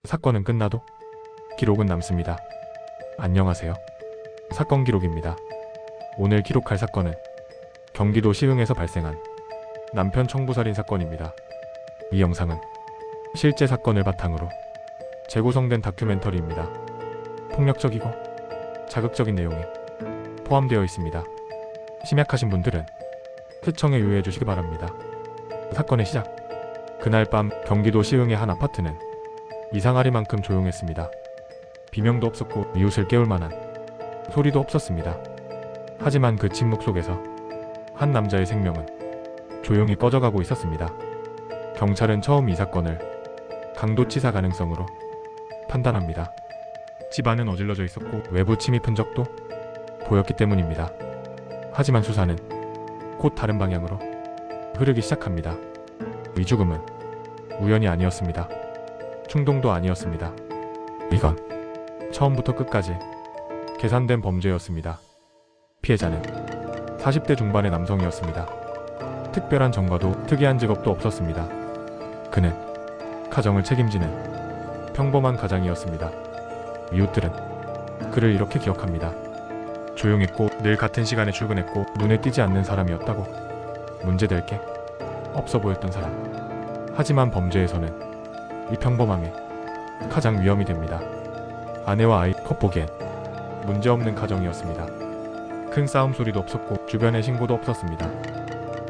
사건은 끝나도 기록은 남습니다. 안녕하세요. 사건 기록입니다. 오늘 기록할 사건은 경기도 시흥에서 발생한 남편 청부살인 사건입니다. 이 영상은 실제 사건을 바탕으로 재구성된 다큐멘터리입니다. 폭력적이고 자극적인 내용이 포함되어 있습니다. 심약하신 분들은 시청에 유의해 주시기 바랍니다. 사건의 시작. 그날 밤 경기도 시흥의 한 아파트는 이상하리만큼 조용했습니다. 비명도 없었고 이웃을 깨울 만한 소리도 없었습니다. 하지만 그 침묵 속에서 한 남자의 생명은 조용히 꺼져가고 있었습니다. 경찰은 처음 이 사건을 강도치사 가능성으로 판단합니다. 집안은 어질러져 있었고 외부 침입 흔적도 보였기 때문입니다. 하지만 수사는 곧 다른 방향으로 흐르기 시작합니다. 이 죽음은 우연이 아니었습니다. 충동도 아니었습니다. 이건 처음부터 끝까지 계산된 범죄였습니다. 피해자는 40대 중반의 남성이었습니다. 특별한 전과도 특이한 직업도 없었습니다. 그는 가정을 책임지는 평범한 가장이었습니다. 이웃들은 그를 이렇게 기억합니다. 조용했고 늘 같은 시간에 출근했고 눈에 띄지 않는 사람이었다고. 문제될 게 없어 보였던 사람. 하지만 범죄에서는 이 평범함이 가장 위험이 됩니다. 아내와 아이 겉보기엔 문제없는 가정이었습니다. 큰 싸움 소리도 없었고 주변에 신고도 없었습니다.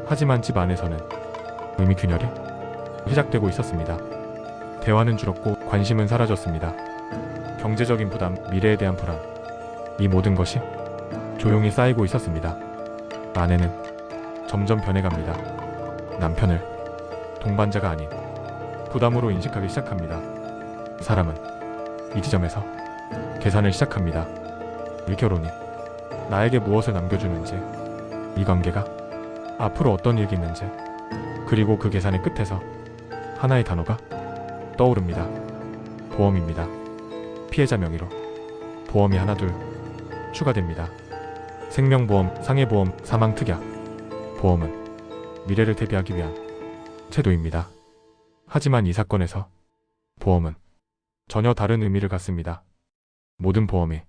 하지만 집 안에서는 의미 균열이 시작되고 있었습니다. 대화는 줄었고 관심은 사라졌습니다. 경제적인 부담, 미래에 대한 불안, 이 모든 것이 조용히 쌓이고 있었습니다. 아내는 점점 변해갑니다. 남편을 동반자가 아닌 부담으로 인식하기 시작합니다. 사람은 이 지점에서 계산을 시작합니다. 이 결혼이 나에게 무엇을 남겨주는지, 이 관계가 앞으로 어떤 일이 있는지, 그리고 그 계산의 끝에서 하나의 단어가 떠오릅니다. 보험입니다. 피해자 명의로 보험이 하나둘 추가됩니다. 생명보험, 상해보험, 사망특약. 보험은 미래를 대비하기 위한 제도입니다. 하지만 이 사건에서 보험은 전혀 다른 의미를 갖습니다. 모든 보험의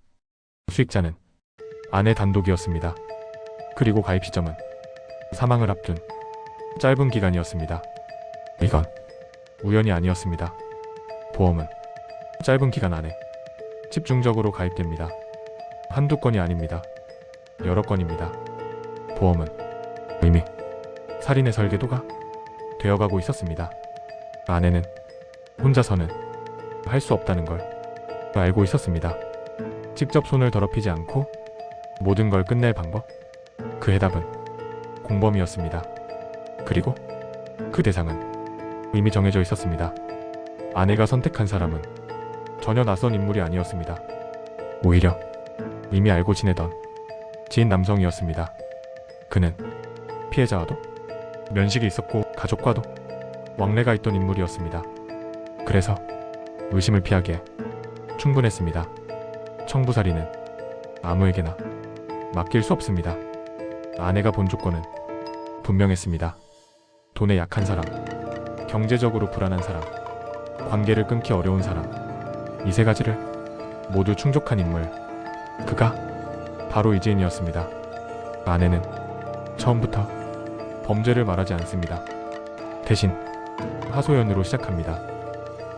수익자는 아내 단독이었습니다. 그리고 가입 시점은 사망을 앞둔 짧은 기간이었습니다. 이건 우연이 아니었습니다. 보험은 짧은 기간 안에 집중적으로 가입됩니다. 한두 건이 아닙니다. 여러 건입니다. 보험은 이미 살인의 설계도가 되어가고 있었습니다. 아내는 혼자서는 할 수 없다는 걸 알고 있었습니다. 직접 손을 더럽히지 않고 모든 걸 끝낼 방법? 그 해답은 공범이었습니다. 그리고 그 대상은 이미 정해져 있었습니다. 아내가 선택한 사람은 전혀 낯선 인물이 아니었습니다. 오히려 이미 알고 지내던 지인 남성이었습니다. 그는 피해자와도 면식이 있었고 가족과도 왕래가 있던 인물이었습니다. 그래서 의심을 피하기에 충분했습니다. 청부살인은 아무에게나 맡길 수 없습니다. 아내가 본 조건은 분명했습니다. 돈에 약한 사람, 경제적으로 불안한 사람, 관계를 끊기 어려운 사람. 이 세 가지를 모두 충족한 인물. 그가 바로 이지인이었습니다. 아내는 처음부터 범죄를 말하지 않습니다. 대신 하소연으로 시작합니다.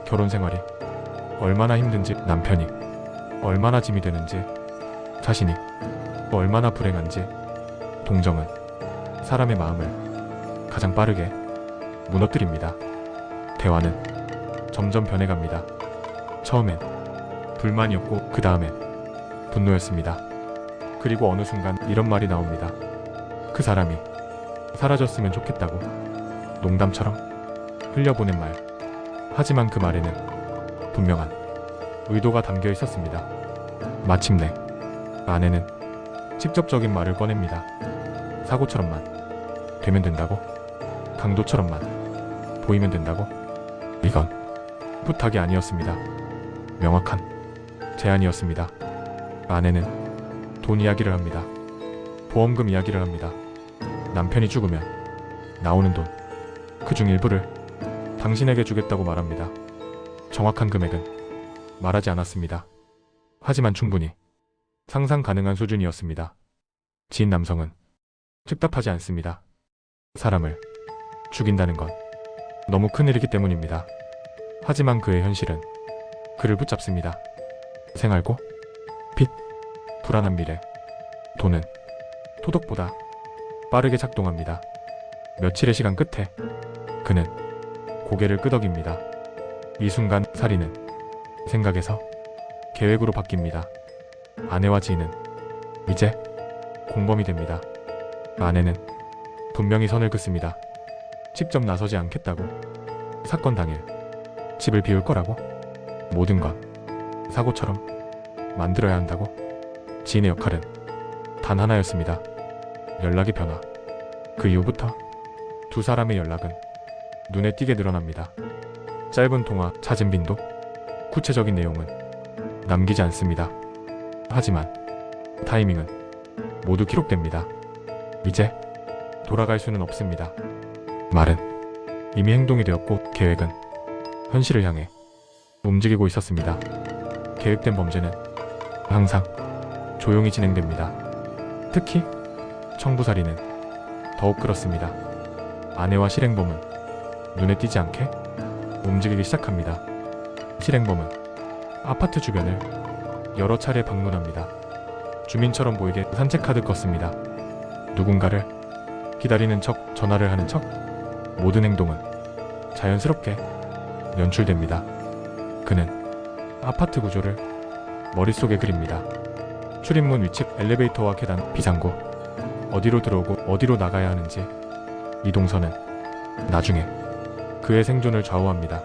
결혼 생활이 얼마나 힘든지, 남편이 얼마나 짐이 되는지, 자신이 얼마나 불행한지. 동정은 사람의 마음을 가장 빠르게 무너뜨립니다. 대화는 점점 변해갑니다. 처음엔 불만이었고 그 다음엔 분노였습니다. 그리고 어느 순간 이런 말이 나옵니다. 그 사람이 사라졌으면 좋겠다고. 농담처럼 흘려보낸 말. 하지만 그 말에는 분명한 의도가 담겨 있었습니다. 마침내 아내는 직접적인 말을 꺼냅니다. 사고처럼만 되면 된다고? 강도처럼만 보이면 된다고? 이건 부탁이 아니었습니다. 명확한 제안이었습니다. 아내는 돈 이야기를 합니다. 보험금 이야기를 합니다. 남편이 죽으면 나오는 돈, 그중 일부를 당신에게 주겠다고 말합니다. 정확한 금액은 말하지 않았습니다. 하지만 충분히 상상 가능한 수준이었습니다. 지인 남성은 즉답하지 않습니다. 사람을 죽인다는 건 너무 큰일이기 때문입니다. 하지만 그의 현실은 그를 붙잡습니다. 생활고, 빚, 불안한 미래, 돈은 토독보다 빠르게 작동합니다. 며칠의 시간 끝에 그는 고개를 끄덕입니다. 이 순간 살인은 생각에서 계획으로 바뀝니다. 아내와 지인은 이제 공범이 됩니다. 아내는 분명히 선을 긋습니다. 직접 나서지 않겠다고. 사건 당일 집을 비울 거라고. 모든 건 사고처럼 만들어야 한다고. 지인의 역할은 단 하나였습니다. 연락의 변화. 그 이후부터 두 사람의 연락은 눈에 띄게 늘어납니다. 짧은 통화, 잦은 빈도, 구체적인 내용은 남기지 않습니다. 하지만 타이밍은 모두 기록됩니다. 이제 돌아갈 수는 없습니다. 말은 이미 행동이 되었고 계획은 현실을 향해 움직이고 있었습니다. 계획된 범죄는 항상 조용히 진행됩니다. 특히 청부살인은 더욱 그렇습니다. 아내와 실행범은 눈에 띄지 않게 움직이기 시작합니다. 실행범은 아파트 주변을 여러 차례 방문합니다. 주민처럼 보이게 산책카드 껐습니다. 누군가를 기다리는 척, 전화를 하는 척, 모든 행동은 자연스럽게 연출됩니다. 그는 아파트 구조를 머릿속에 그립니다. 출입문 위치, 엘리베이터와 계단, 비상구, 어디로 들어오고 어디로 나가야 하는지. 이 동선은 나중에 그의 생존을 좌우합니다.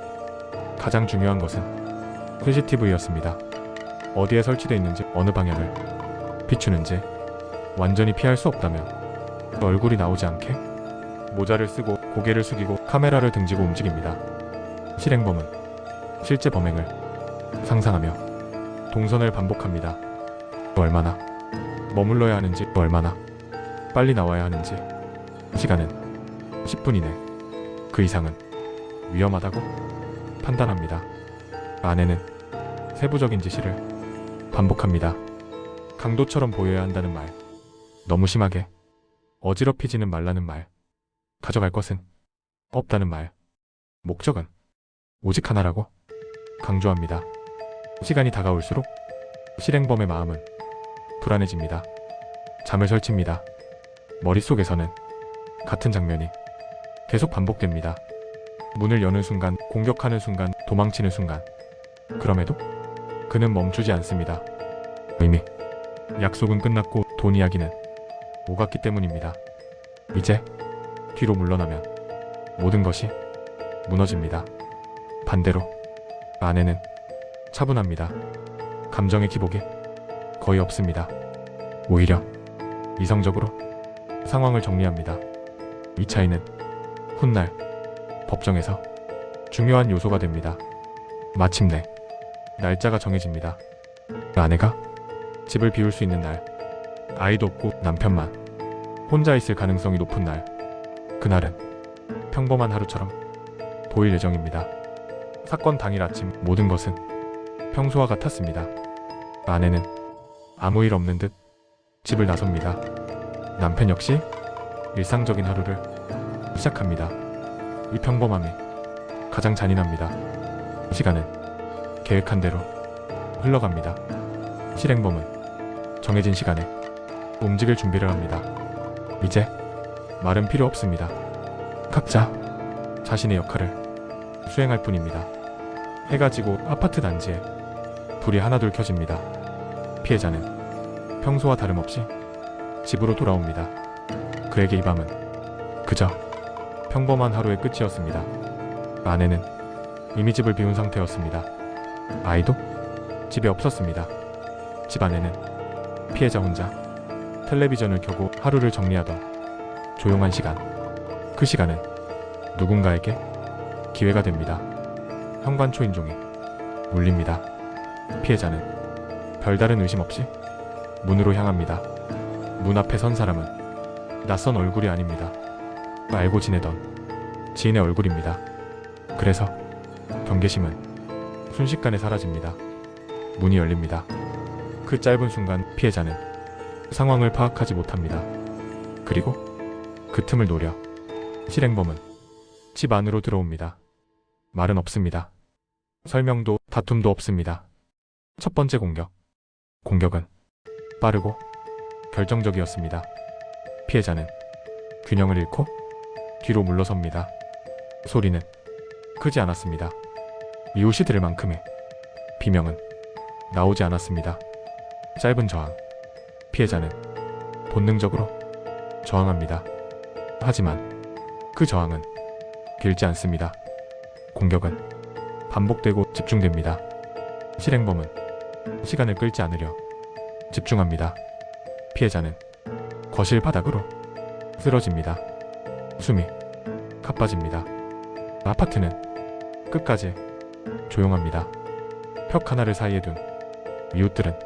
가장 중요한 것은 CCTV였습니다. 어디에 설치되어 있는지, 어느 방향을 비추는지. 완전히 피할 수 없다면 얼굴이 나오지 않게 모자를 쓰고 고개를 숙이고 카메라를 등지고 움직입니다. 실행범은 실제 범행을 상상하며 동선을 반복합니다. 얼마나 머물러야 하는지, 얼마나 빨리 나와야 하는지. 시간은 10분 이내. 그 이상은 위험하다고 판단합니다. 아내는 세부적인 지시를 반복합니다. 강도처럼 보여야 한다는 말, 너무 심하게 어지럽히지는 말라는 말, 가져갈 것은 없다는 말, 목적은 오직 하나라고 강조합니다. 시간이 다가올수록 실행범의 마음은 불안해집니다. 잠을 설칩니다. 머릿속에서는 같은 장면이 계속 반복됩니다. 문을 여는 순간, 공격하는 순간, 도망치는 순간. 그럼에도 그는 멈추지 않습니다. 이미 약속은 끝났고 돈 이야기는 오갔기 때문입니다. 이제 뒤로 물러나면 모든 것이 무너집니다. 반대로 아내는 차분합니다. 감정의 기복이 거의 없습니다. 오히려 이성적으로 상황을 정리합니다. 이 차이는 훗날 법정에서 중요한 요소가 됩니다. 마침내 날짜가 정해집니다. 아내가 집을 비울 수 있는 날, 아이도 없고 남편만 혼자 있을 가능성이 높은 날. 그날은 평범한 하루처럼 보일 예정입니다. 사건 당일 아침 모든 것은 평소와 같았습니다. 아내는 아무 일 없는 듯 집을 나섭니다. 남편 역시 일상적인 하루를 시작합니다. 이 평범함이 가장 잔인합니다. 시간은 계획한 대로 흘러갑니다. 실행범은 정해진 시간에 움직일 준비를 합니다. 이제 말은 필요 없습니다. 각자 자신의 역할을 수행할 뿐입니다. 해가 지고 아파트 단지에 불이 하나둘 켜집니다. 피해자는 평소와 다름없이 집으로 돌아옵니다. 그에게 이 밤은 그저 평범한 하루의 끝이었습니다. 아내는 이미 집을 비운 상태였습니다. 아이도 집에 없었습니다. 집 안에는 피해자 혼자 텔레비전을 켜고 하루를 정리하던 조용한 시간. 그 시간은 누군가에게 기회가 됩니다. 현관 초인종이 울립니다. 피해자는 별다른 의심 없이 문으로 향합니다. 문 앞에 선 사람은 낯선 얼굴이 아닙니다. 알고 지내던 지인의 얼굴입니다. 그래서 경계심은 순식간에 사라집니다. 문이 열립니다. 그 짧은 순간 피해자는 상황을 파악하지 못합니다. 그리고 그 틈을 노려 실행범은 집 안으로 들어옵니다. 말은 없습니다. 설명도 다툼도 없습니다. 첫 번째 공격. 공격은 빠르고 결정적이었습니다. 피해자는 균형을 잃고 뒤로 물러섭니다. 소리는 크지 않았습니다. 이웃이 들을 만큼의 비명은 나오지 않았습니다. 짧은 저항. 피해자는 본능적으로 저항합니다. 하지만 그 저항은 길지 않습니다. 공격은 반복되고 집중됩니다. 실행범은 시간을 끌지 않으려 집중합니다. 피해자는 거실 바닥으로 쓰러집니다. 숨이 가빠집니다. 아파트는 끝까지 조용합니다. 벽 하나를 사이에 둔 이웃들은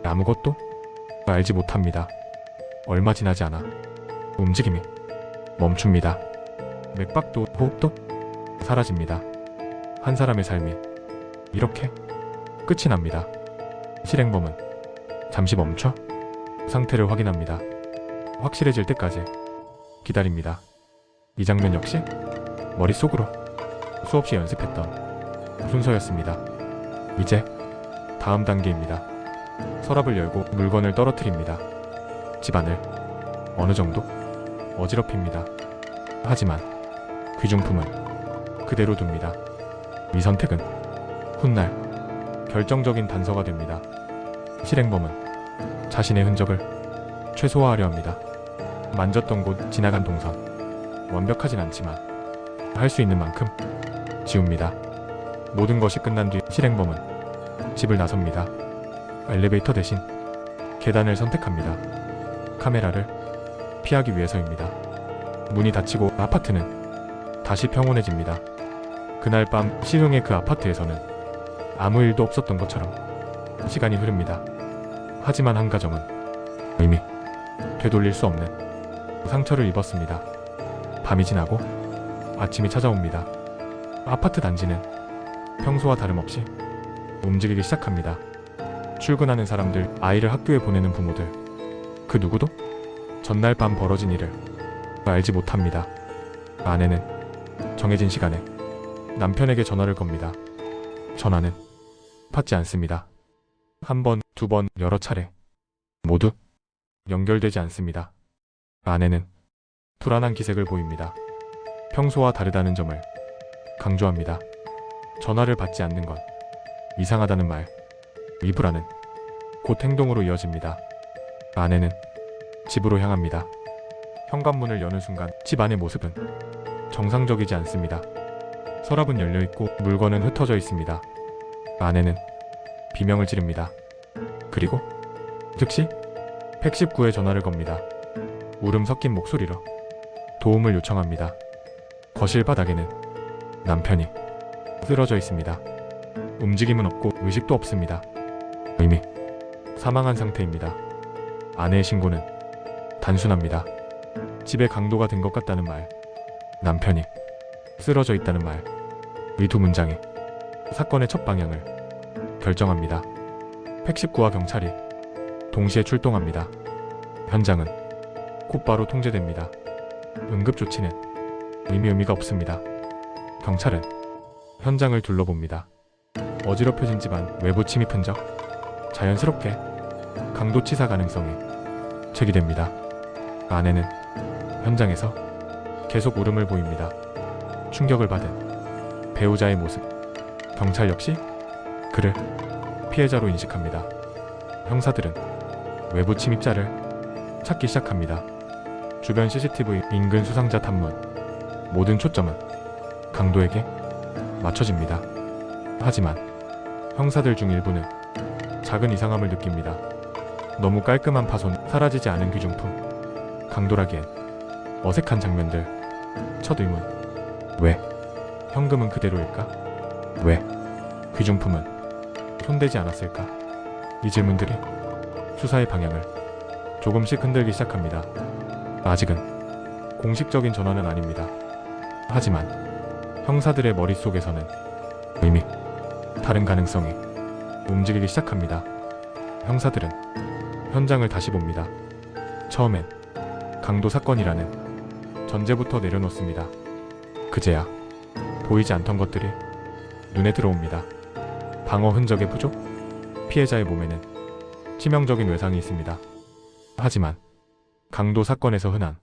아무것도 알지 못합니다. 얼마 지나지 않아 움직임이 멈춥니다. 맥박도 호흡도 사라집니다. 한 사람의 삶이 이렇게 끝이 납니다. 실행범은 잠시 멈춰 상태를 확인합니다. 확실해질 때까지 기다립니다. 이 장면 역시 머릿속으로 수없이 연습했던 순서였습니다. 이제 다음 단계입니다. 서랍을 열고 물건을 떨어뜨립니다. 집안을 어느 정도 어지럽힙니다. 하지만 귀중품은 그대로 둡니다. 이 선택은 훗날 결정적인 단서가 됩니다. 실행범은 자신의 흔적을 최소화하려 합니다. 만졌던 곳, 지나간 동선. 완벽하진 않지만 할 수 있는 만큼 지웁니다. 모든 것이 끝난 뒤 실행범은 집을 나섭니다. 엘리베이터 대신 계단을 선택합니다. 카메라를 피하기 위해서입니다. 문이 닫히고 아파트는 다시 평온해집니다. 그날 밤 신웅의 그 아파트에서는 아무 일도 없었던 것처럼 시간이 흐릅니다. 하지만 한 가정은 이미 되돌릴 수 없는 상처를 입었습니다. 밤이 지나고 아침이 찾아옵니다. 아파트 단지는 평소와 다름없이 움직이기 시작합니다. 출근하는 사람들, 아이를 학교에 보내는 부모들, 그 누구도 전날 밤 벌어진 일을 알지 못합니다. 아내는 정해진 시간에 남편에게 전화를 겁니다. 전화는 받지 않습니다. 한 번, 두 번, 여러 차례 모두 연결되지 않습니다. 아내는 불안한 기색을 보입니다. 평소와 다르다는 점을 강조합니다. 전화를 받지 않는 건 이상하다는 말. 이 불안은 곧 행동으로 이어집니다. 아내는 집으로 향합니다. 현관문을 여는 순간 집 안의 모습은 정상적이지 않습니다. 서랍은 열려있고 물건은 흩어져 있습니다. 아내는 비명을 지릅니다. 그리고 즉시 119에 전화를 겁니다. 울음 섞인 목소리로 도움을 요청합니다. 거실 바닥에는 남편이 쓰러져 있습니다. 움직임은 없고 의식도 없습니다. 이미 사망한 상태입니다. 아내의 신고는 단순합니다. 집에 강도가 된 것 같다는 말, 남편이 쓰러져 있다는 말. 이 두 문장이 사건의 첫 방향을 결정합니다. 119와 경찰이 동시에 출동합니다. 현장은 곧바로 통제됩니다. 응급조치는 의미가 없습니다. 경찰은 현장을 둘러봅니다. 어지럽혀진 집안, 외부 침입 흔적. 자연스럽게 강도치사 가능성이 제기됩니다. 아내는 현장에서 계속 울음을 보입니다. 충격을 받은 배우자의 모습. 경찰 역시 그를 피해자로 인식합니다. 형사들은 외부 침입자를 찾기 시작합니다. 주변 CCTV, 인근 수상자 탐문. 모든 초점은 강도에게 맞춰집니다. 하지만 형사들 중 일부는 작은 이상함을 느낍니다. 너무 깔끔한 파손, 사라지지 않은 귀중품. 강도라기엔 어색한 장면들. 첫 의문. 왜 현금은 그대로일까? 왜 귀중품은 손대지 않았을까? 이 질문들이 수사의 방향을 조금씩 흔들기 시작합니다. 아직은 공식적인 전화는 아닙니다. 하지만 형사들의 머릿속에서는 이미 다른 가능성이 움직이기 시작합니다. 형사들은 현장을 다시 봅니다. 처음엔 강도 사건이라는 전제부터 내려놓습니다. 그제야 보이지 않던 것들이 눈에 들어옵니다. 방어 흔적의 부족? 피해자의 몸에는 치명적인 외상이 있습니다. 하지만 강도 사건에서 흔한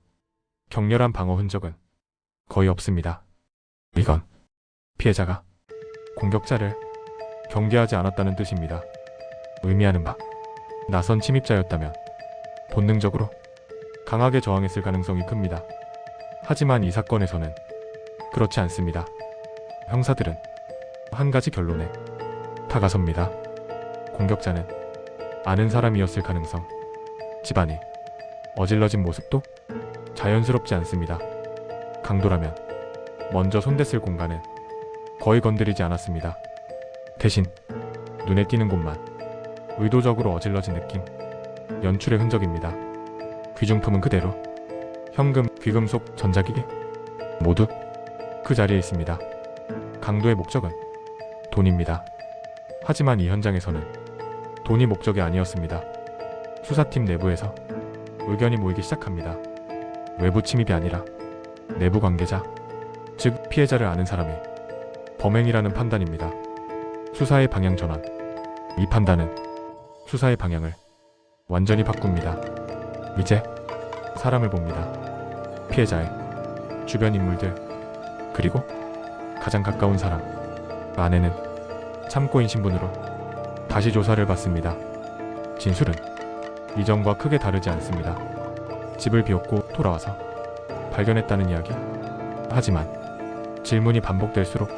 격렬한 방어 흔적은 거의 없습니다. 이건 피해자가 공격자를 경계하지 않았다는 뜻입니다. 의미하는 바, 낯선 침입자였다면 본능적으로 강하게 저항했을 가능성이 큽니다. 하지만 이 사건에서는 그렇지 않습니다. 형사들은 한 가지 결론에 다가섭니다. 공격자는 아는 사람이었을 가능성. 집안이 어질러진 모습도 자연스럽지 않습니다. 강도라면 먼저 손댔을 공간은 거의 건드리지 않았습니다. 대신 눈에 띄는 곳만 의도적으로 어질러진 느낌, 연출의 흔적입니다. 귀중품은 그대로, 현금, 귀금속, 전자기기 모두 그 자리에 있습니다. 강도의 목적은 돈입니다. 하지만 이 현장에서는 돈이 목적이 아니었습니다. 수사팀 내부에서 의견이 모이기 시작합니다. 외부 침입이 아니라 내부 관계자, 즉 피해자를 아는 사람이 범행이라는 판단입니다. 수사의 방향 전환. 이 판단은 수사의 방향을 완전히 바꿉니다. 이제 사람을 봅니다. 피해자의 주변 인물들, 그리고 가장 가까운 사람. 아내는 참고인 신분으로 다시 조사를 받습니다. 진술은 이전과 크게 다르지 않습니다. 집을 비웠고 돌아와서 발견했다는 이야기. 하지만 질문이 반복될수록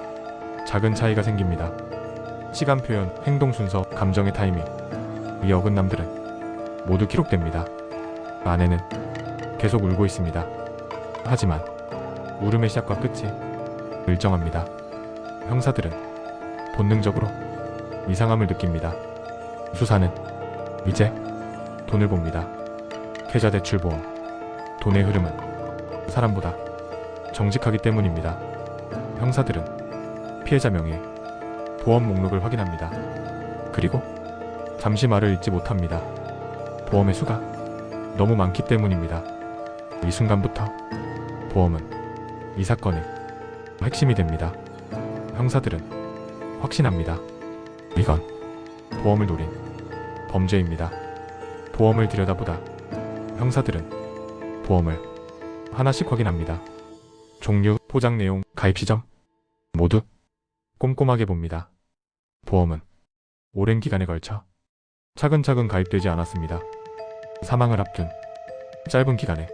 작은 차이가 생깁니다. 시간 표현, 행동 순서, 감정의 타이밍. 이 어긋남들은 모두 기록됩니다. 아내는 계속 울고 있습니다. 하지만 울음의 시작과 끝이 일정합니다. 형사들은 본능적으로 이상함을 느낍니다. 수사는 이제 돈을 봅니다. 계좌 대출 보험. 돈의 흐름은 사람보다 정직하기 때문입니다. 형사들은 피해자 명의의 보험 목록을 확인합니다. 그리고 잠시 말을 잇지 못합니다. 보험의 수가 너무 많기 때문입니다. 이 순간부터 보험은 이 사건의 핵심이 됩니다. 형사들은 확신합니다. 이건 보험을 노린 범죄입니다. 보험을 들여다보다 형사들은 보험을 하나씩 확인합니다. 종류, 포장 내용, 가입 시점 모두 꼼꼼하게 봅니다. 보험은 오랜 기간에 걸쳐 차근차근 가입되지 않았습니다. 사망을 앞둔 짧은 기간에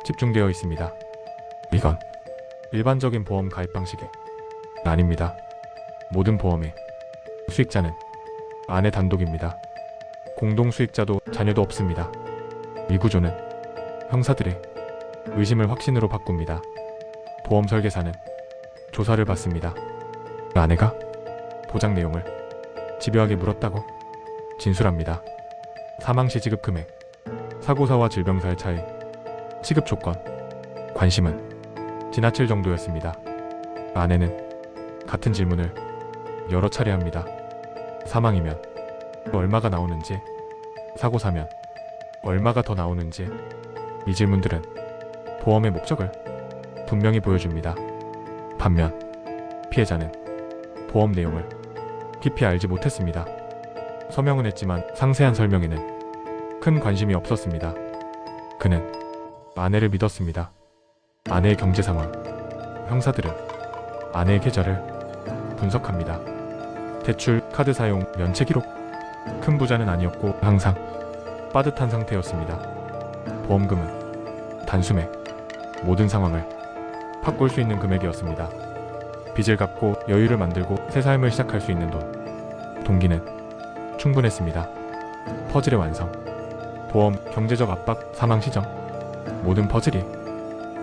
집중되어 있습니다. 이건 일반적인 보험 가입 방식이 아닙니다. 모든 보험의 수익자는 아내 단독입니다. 공동 수익자도 자녀도 없습니다. 이 구조는 형사들의 의심을 확신으로 바꿉니다. 보험 설계사는 조사를 받습니다. 아내가 보장 내용을 집요하게 물었다고 진술합니다. 사망시 지급 금액, 사고사와 질병사의 차이, 시급 조건, 관심은 지나칠 정도였습니다. 아내는 같은 질문을 여러 차례 합니다. 사망이면 얼마가 나오는지, 사고사면 얼마가 더 나오는지. 이 질문들은 보험의 목적을 분명히 보여줍니다. 반면 피해자는 보험 내용을 깊이 알지 못했습니다. 서명은 했지만 상세한 설명에는 큰 관심이 없었습니다. 그는 아내를 믿었습니다. 아내의 경제 상황. 형사들은 아내의 계좌를 분석합니다. 대출, 카드 사용, 면책 기록. 큰 부자는 아니었고 항상 빠듯한 상태였습니다. 보험금은 단숨에 모든 상황을 바꿀 수 있는 금액이었습니다. 빚을 갚고 여유를 만들고 새 삶을 시작할 수 있는 돈. 동기는 충분했습니다. 퍼즐의 완성. 보험, 경제적 압박, 사망 시점. 모든 퍼즐이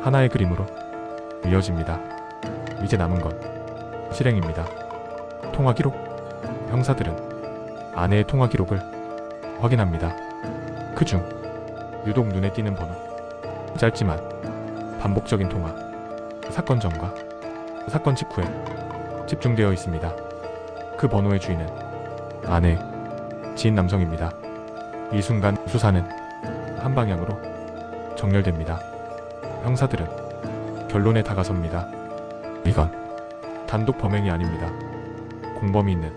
하나의 그림으로 이어집니다. 이제 남은 건 실행입니다. 통화 기록. 형사들은 아내의 통화 기록을 확인합니다. 그중 유독 눈에 띄는 번호. 짧지만 반복적인 통화. 사건 전과 사건 직후에 집중되어 있습니다. 그 번호의 주인은 아내, 지인 남성입니다. 이 순간 수사는 한 방향으로 정렬됩니다. 형사들은 결론에 다가섭니다. 이건 단독 범행이 아닙니다. 공범이 있는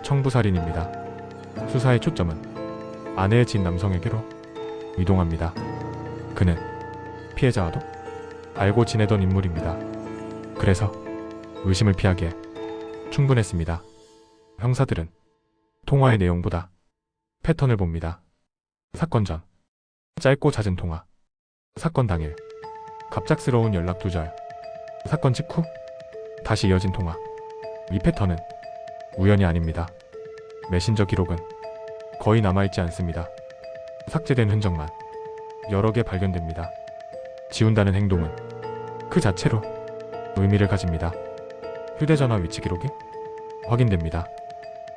청부살인입니다. 수사의 초점은 아내의 지인 남성에게로 이동합니다. 그는 피해자와도 알고 지내던 인물입니다. 그래서 의심을 피하기에 충분했습니다. 형사들은 통화의 내용보다 패턴을 봅니다. 사건 전 짧고 잦은 통화, 사건 당일 갑작스러운 연락 두절, 사건 직후 다시 이어진 통화. 이 패턴은 우연이 아닙니다. 메신저 기록은 거의 남아있지 않습니다. 삭제된 흔적만 여러 개 발견됩니다. 지운다는 행동은 그 자체로 의미를 가집니다. 휴대전화 위치 기록이 확인됩니다.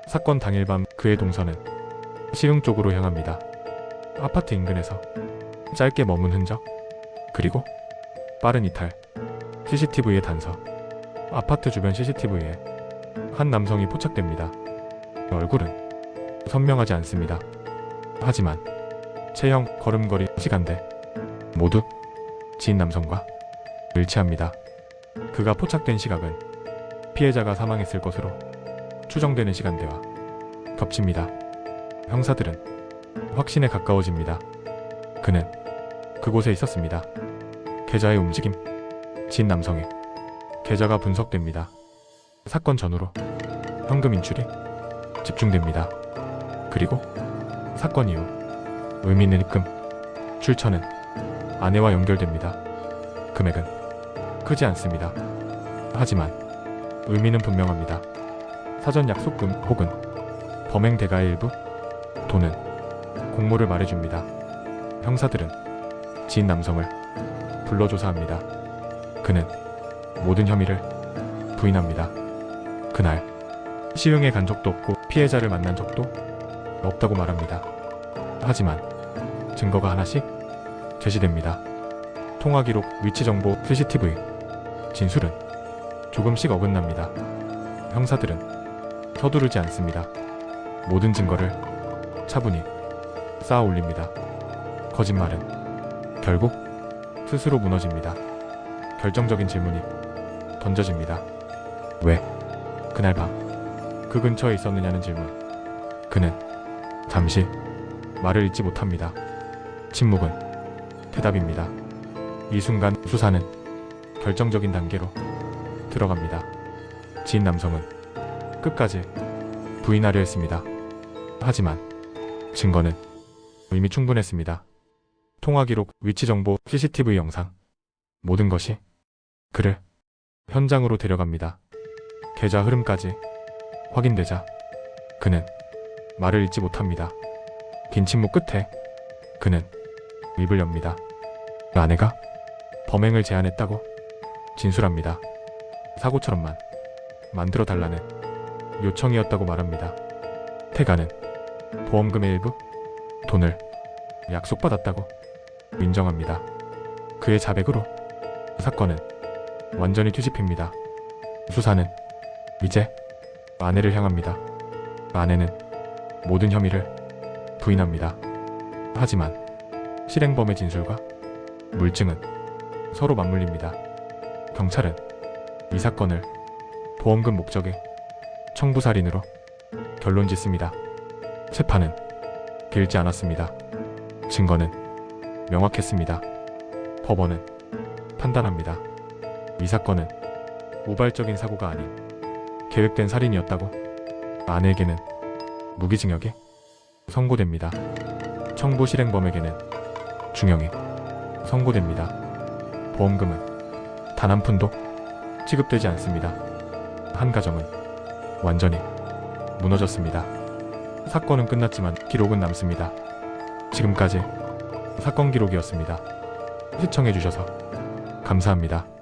사건 당일 밤 그의 동선은 시흥 쪽으로 향합니다. 아파트 인근에서 짧게 머문 흔적, 그리고 빠른 이탈. CCTV의 단서. 아파트 주변 CCTV에 한 남성이 포착됩니다. 얼굴은 선명하지 않습니다. 하지만 체형, 걸음걸이, 시간대 모두 지인 남성과 일치합니다. 그가 포착된 시각은 피해자가 사망했을 것으로 추정되는 시간대와 겹칩니다. 형사들은 확신에 가까워집니다. 그는 그곳에 있었습니다. 계좌의 움직임, 지인 남성의 계좌가 분석됩니다. 사건 전후로 현금 인출이 집중됩니다. 그리고 사건 이후 의미 있는 입금, 출처는 아내와 연결됩니다. 금액은 크지 않습니다. 하지만 의미는 분명합니다. 사전 약속금 혹은 범행 대가의 일부, 돈은 공모를 말해줍니다. 형사들은 지인 남성을 불러 조사합니다. 그는 모든 혐의를 부인합니다. 그날 시흥에 간 적도 없고 피해자를 만난 적도 없다고 말합니다. 하지만 증거가 하나씩 제시됩니다. 통화 기록, 위치 정보, CCTV. 진술은 조금씩 어긋납니다. 형사들은 서두르지 않습니다. 모든 증거를 차분히 쌓아 올립니다. 거짓말은 결국 스스로 무너집니다. 결정적인 질문이 던져집니다. 왜 그날 밤 그 근처에 있었느냐는 질문. 그는 잠시 말을 잇지 못합니다. 침묵은 대답입니다. 이 순간 수사는 결정적인 단계로 들어갑니다. 지인 남성은 끝까지 부인하려 했습니다. 하지만 증거는 이미 충분했습니다. 통화 기록, 위치 정보, CCTV 영상, 모든 것이 그를 현장으로 데려갑니다. 계좌 흐름까지 확인되자 그는 말을 잇지 못합니다. 긴 침묵 끝에 그는 입을 엽니다. 아내가 범행을 제안했다고 진술합니다. 사고처럼만 만들어 달라는 요청이었다고 말합니다. 태가는 보험금의 일부, 돈을 약속받았다고 인정합니다. 그의 자백으로 사건은 완전히 뒤집힙니다. 수사는 이제 아내를 향합니다. 아내는 모든 혐의를 부인합니다. 하지만 실행범의 진술과 물증은 서로 맞물립니다. 경찰은 이 사건을 보험금 목적의 청부살인으로 결론 짓습니다. 재판은 길지 않았습니다. 증거는 명확했습니다. 법원은 판단합니다. 이 사건은 우발적인 사고가 아닌 계획된 살인이었다고. 아내에게는 무기징역이 선고됩니다. 청부 실행범에게는 중형이 선고됩니다. 보험금은 단 한 푼도 지급되지 않습니다. 한 가정은 완전히 무너졌습니다. 사건은 끝났지만 기록은 남습니다. 지금까지 사건 기록이었습니다. 시청해주셔서 감사합니다.